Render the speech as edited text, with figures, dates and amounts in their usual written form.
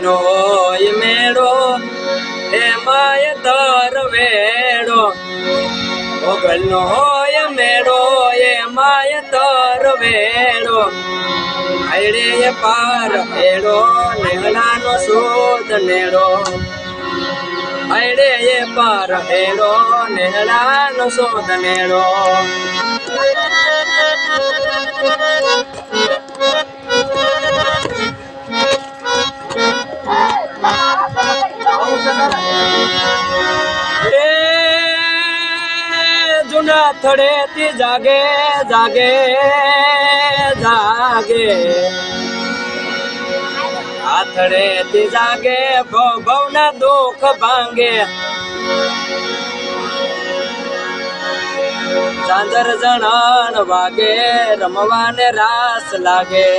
નો હોય મેળો એમાંય તરવેડો ઓગળનો હોય મેળો એમાંય તરવેડો આયડે એ પાર હેડો નેહડાનો શોધ નેડો આયડે એ પાર હેડો નેહડાનો શોધ નેડો જુના થડેથી જાગે જાગે જાગે આથડેથી જાગે ભવના દુઃખ ભાંગે ચાંદર જણાણ વાગે રમવાને રાસ લાગે